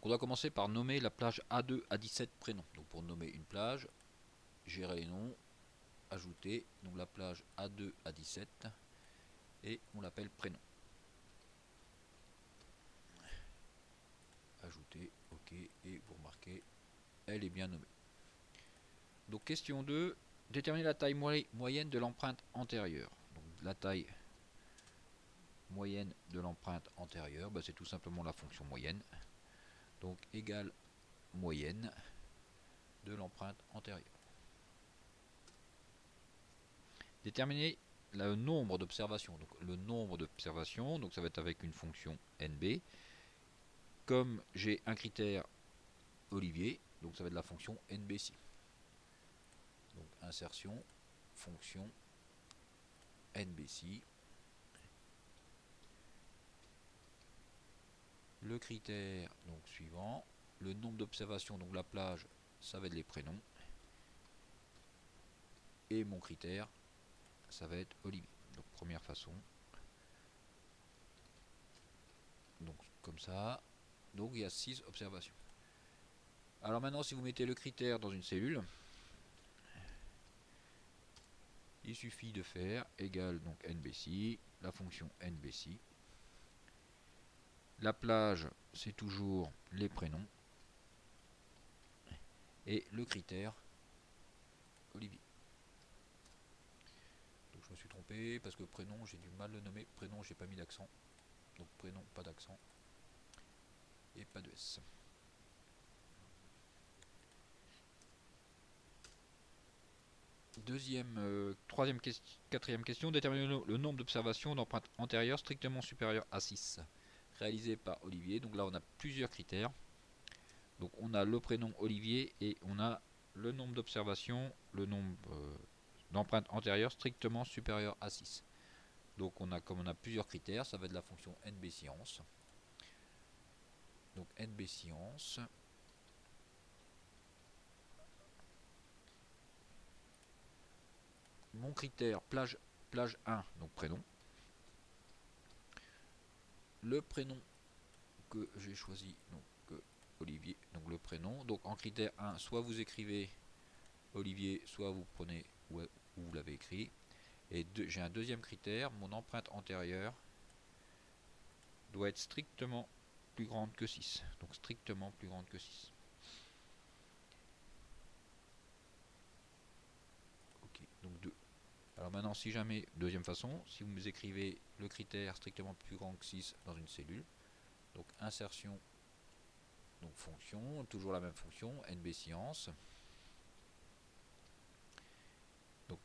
on doit commencer par nommer la plage A2 à 17 prénoms. Donc pour nommer une plage, gérer les noms, ajouter, donc la plage A2 à 17, et on l'appelle prénom. Ajouter, ok, et vous remarquez, elle est bien nommée. Donc question 2, déterminer la taille moyenne de l'empreinte antérieure. Donc la taille moyenne de l'empreinte antérieure, c'est tout simplement la fonction moyenne. Donc égale moyenne de l'empreinte antérieure. Déterminer le nombre d'observations. Donc le nombre d'observations, donc ça va être avec une fonction NB. Comme j'ai un critère Olivier, donc ça va être la fonction NBC. Donc insertion, fonction NBC. Le critère donc suivant, le nombre d'observations, donc la plage, ça va être les prénoms. Et mon critère, ça va être Olivier. Donc première façon. Donc comme ça. Donc il y a 6 observations. Alors maintenant, si vous mettez le critère dans une cellule, il suffit de faire égal donc NBC, la fonction NBC. La plage, c'est toujours les prénoms. Et le critère Olivier. Donc je me suis trompé parce que prénom, j'ai du mal à le nommer. Prénom, j'ai pas mis d'accent. Donc prénom, pas d'accent. Et pas de S. Troisième, quatrième question, déterminer le nombre d'observations d'empreintes antérieures strictement supérieur à 6. Réalisé par Olivier. Donc là, on a plusieurs critères. Donc on a le prénom Olivier et on a le nombre d'observations, le nombre d'empreintes antérieures strictement supérieur à 6. Donc comme on a plusieurs critères, ça va être la fonction NBScience. Donc NBScience. Mon critère plage 1, donc prénom. Le prénom que j'ai choisi, donc Olivier, donc le prénom. Donc en critère 1, soit vous écrivez Olivier, soit vous prenez où vous l'avez écrit. Et j'ai un deuxième critère, mon empreinte antérieure doit être strictement plus grande que 6. Donc strictement plus grande que 6. Ok, donc 2. Alors maintenant, si jamais, deuxième façon, si vous écrivez le critère strictement plus grand que 6 dans une cellule, donc insertion, donc fonction, toujours la même fonction, NBScience. Donc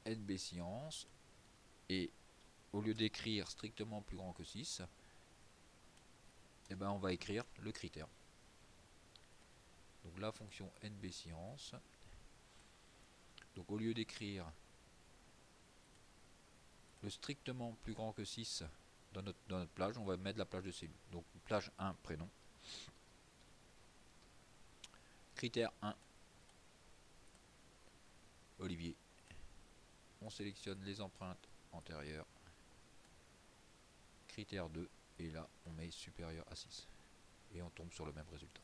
NBScience, et au lieu d'écrire strictement plus grand que 6, on va écrire le critère. Donc la fonction NBScience. Donc au lieu d'écrire le strictement plus grand que 6 dans notre plage, on va mettre la plage de cellule. Donc plage 1, prénom. Critère 1, Olivier. On sélectionne les empreintes antérieures. Critère 2, et là on met supérieur à 6. Et on tombe sur le même résultat.